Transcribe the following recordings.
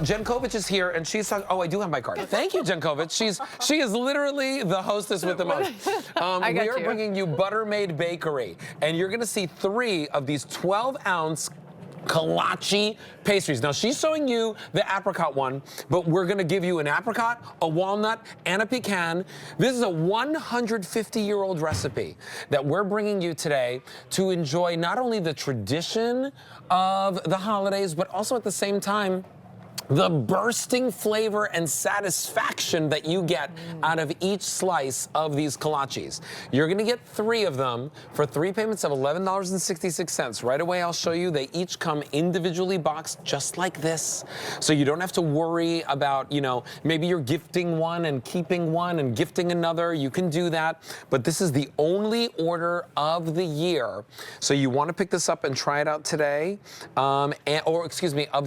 Jen Kovich is here, and she's talking. Oh, I do have my card. Thank you, Jen Kovich. She is literally the hostess with the most. We are bringing you Maid Bakery, and you're going to see 3 of these 12-ounce Kolachi pastries. Now, she's showing you the apricot one, but we're going to give you an apricot, a walnut, and a pecan. This is a 150-year-old recipe that we're bringing you today to enjoy not only the tradition of the holidays, but also at the same time, the bursting flavor and satisfaction that you get out of each slice of these kolaches. You're gonna get 3 of them for 3 payments of $11.66. Right away, I'll show you. They each come individually boxed just like this. So you don't have to worry about, maybe you're gifting one and keeping one and gifting another. You can do that. But this is the only order of the year. So you wanna pick this up and try it out today, of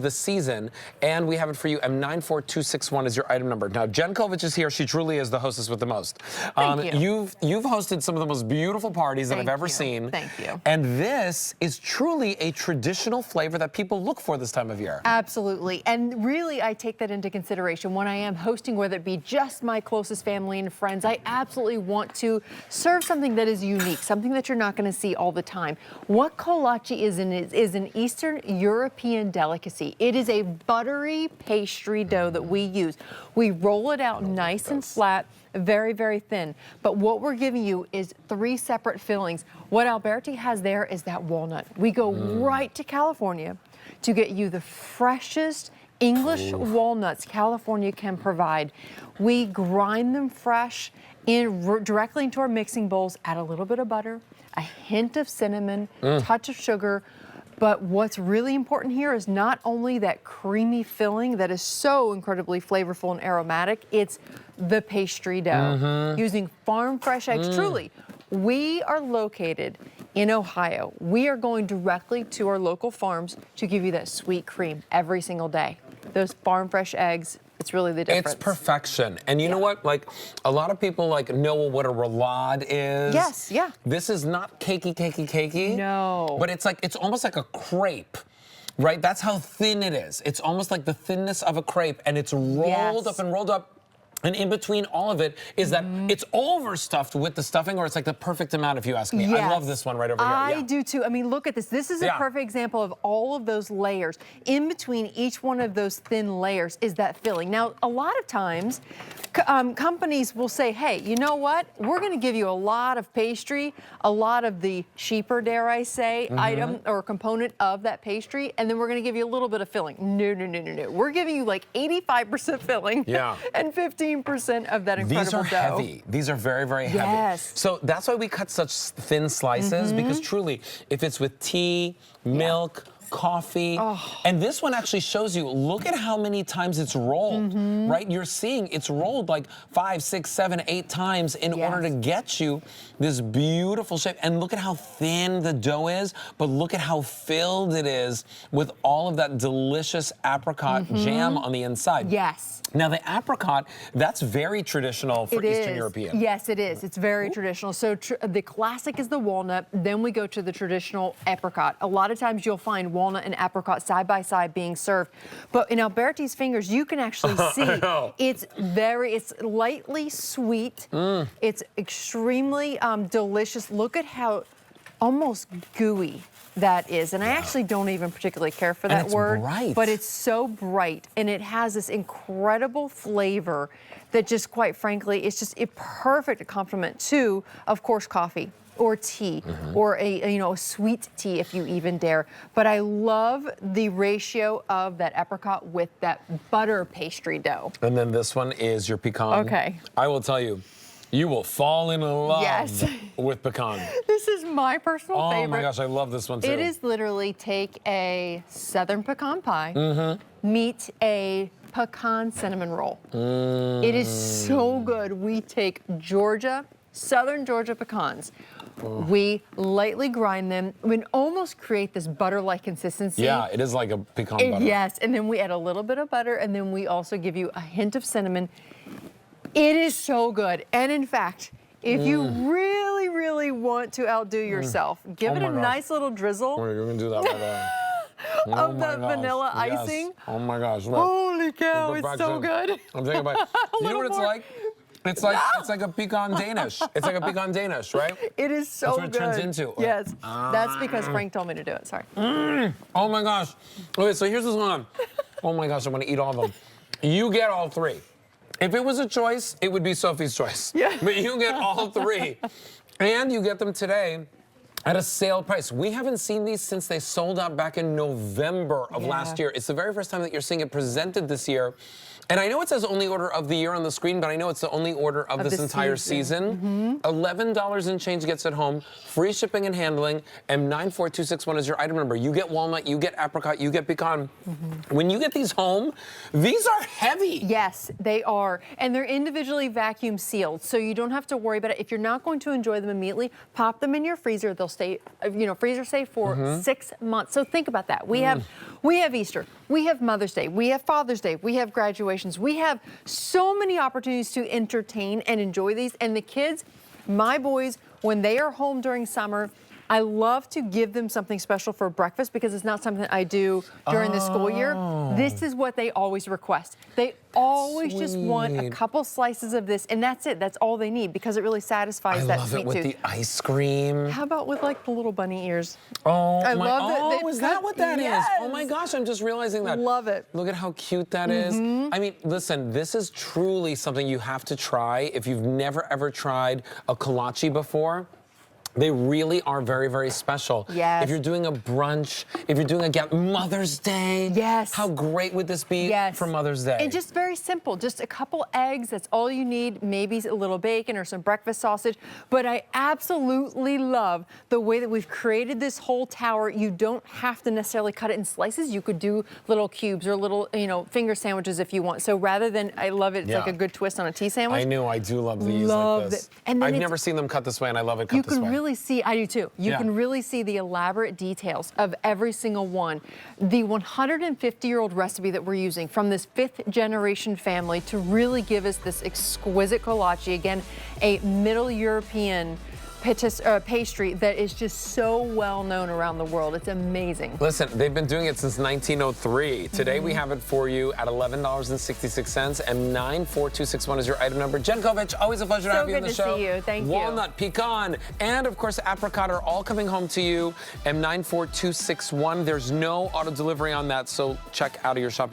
the season. And we have it for you. M94261 is your item number. Now, Jen Kovich is here. She truly is the hostess with the most. Thank you. You've hosted some of the most beautiful parties that I've ever seen. Thank you. And this is truly a traditional flavor that people look for this time of year. Absolutely. And really, I take that into consideration when I am hosting, whether it be just my closest family and friends. I absolutely want to serve something that is unique, something that you're not going to see all the time. What kolache is an Eastern European delicacy. It is a buttery pastry dough that we use. We roll it out nice and flat, very, very thin. But what we're giving you is 3 separate fillings. What Alberti has there is that walnut. We go right to California to get you the freshest English walnuts California can provide. We grind them fresh directly into our mixing bowls, add a little bit of butter, a hint of cinnamon, touch of sugar. But what's really important here is not only that creamy filling that is so incredibly flavorful and aromatic, it's the pastry dough. Using farm fresh eggs. Truly, we are located in Ohio. We are going directly to our local farms to give you that sweet cream every single day. Those farm fresh eggs, it's really the difference. It's perfection. And you know what? Like, a lot of people know what a roulade is. Yes, yeah. This is not cakey. No. But it's almost like a crepe. Right? That's how thin it is. It's almost like the thinness of a crepe, and it's rolled up and rolled up. And in between all of it is that it's overstuffed with the stuffing, or it's like the perfect amount, if you ask me. Yes. I love this one right over here. I do too. I mean, look at this. This is a perfect example of all of those layers. In between each one of those thin layers is that filling. Now, a lot of times, companies will say, hey, you know what? We're going to give you a lot of pastry, a lot of the cheaper, dare I say, item or component of that pastry, and then we're going to give you a little bit of filling. No. We're giving you like 85% filling and 15% of that incredible dough. These are heavy. These are very, very heavy. Yes. So that's why we cut such thin slices, because truly, if it's with tea, milk, coffee, and this one actually shows you, look at how many times it's rolled, right? You're seeing it's rolled like 5, 6, 7, 8 times in order to get you this beautiful shape. And look at how thin the dough is, but look at how filled it is with all of that delicious apricot jam on the inside. Yes. Now, the apricot, that's very traditional for Eastern European. Yes, it is. It's very traditional. So the classic is the walnut. Then we go to the traditional apricot. A lot of times you'll find walnut and apricot side by side being served. But in Alberti's fingers, you can actually see it's lightly sweet. It's extremely delicious. Look at how almost gooey that is. And I actually don't even particularly care for that word. Bright. But it's so bright, and it has this incredible flavor that just, quite frankly, it's just a perfect complement to, of course, coffee or tea or a sweet tea if you even dare. But I love the ratio of that apricot with that butter pastry dough. And then this one is your pecan. Okay. I will tell you, you will fall in love with pecan. This is my personal favorite. Oh my gosh, I love this one too. It is literally take a Southern pecan pie, meet a pecan cinnamon roll. It is so good. We take Southern Georgia pecans. We lightly grind them. We almost create this butter-like consistency. Yeah, it is like a pecan butter. Yes, and then we add a little bit of butter, and then we also give you a hint of cinnamon. It is so good. And in fact, if you really, really want to outdo yourself, give it a nice little drizzle. You're going to do that right there. of the vanilla icing. Oh my gosh. Holy cow, it's so good. I'm thinking about it. You know what it's like? It's like a pecan Danish. It's like a pecan Danish, right? It is so good. That's what it turns into. Yes. That's because Frank told me to do it. Sorry. Oh my gosh. Okay, so here's what's going on. Oh my gosh, I'm gonna eat all of them. You get all three. If it was a choice, it would be Sophie's choice. Yeah. But you get all three. And you get them today at a sale price. We haven't seen these since they sold out back in November of last year. It's the very first time that you're seeing it presented this year. And I know it says only order of the year on the screen, but I know it's the only order of this entire season. $11 and change gets it home, free shipping and handling, and 94261 is your item number. You get walnut, you get apricot, you get pecan. When you get these home, these are heavy. Yes, they are. And they're individually vacuum sealed, so you don't have to worry about it. If you're not going to enjoy them immediately, pop them in your freezer. They'll stay, freezer safe for 6 months. So think about that. We have Easter, we have Mother's Day, we have Father's Day, we have graduations. We have so many opportunities to entertain and enjoy these. And the kids, my boys, when they are home during summer, I love to give them something special for breakfast because it's not something I do during the school year. This is what they always request. They always just want a couple slices of this, and that's it. That's all they need because it really satisfies that sweet tooth. I love it with the ice cream. How about with like the little bunny ears? Oh, I love that. Oh, is that what that is? Oh my gosh, I'm just realizing that. Love it. Look at how cute that is. I mean, listen, this is truly something you have to try if you've never ever tried a kolache before. They really are very, very special. Yes. If you're doing a brunch, if you're doing a Mother's Day. Yes. How great would this be for Mother's Day? And just very simple, just a couple eggs, that's all you need, maybe a little bacon or some breakfast sausage. But I absolutely love the way that we've created this whole tower. You don't have to necessarily cut it in slices. You could do little cubes or little, finger sandwiches if you want. So rather than, I love it, it's like a good twist on a tea sandwich. I know, I do love these like this. And I've never seen them cut this way, and I love it cut this way. Really see, I do too. You can really see the elaborate details of every single one. The 150-year-old recipe that we're using from this 5th generation family to really give us this exquisite kolache, again, a Middle European pastry that is just so well known around the world. It's amazing. Listen, they've been doing it since 1903. Today we have it for you at $11.66, and 94261 is your item number. Jen Kovich, always a pleasure to have you on the show. So good to see you. Thank you. Walnut, pecan, and of course apricot are all coming home to you. And 94261. There's no auto delivery on that, so check out of your shopping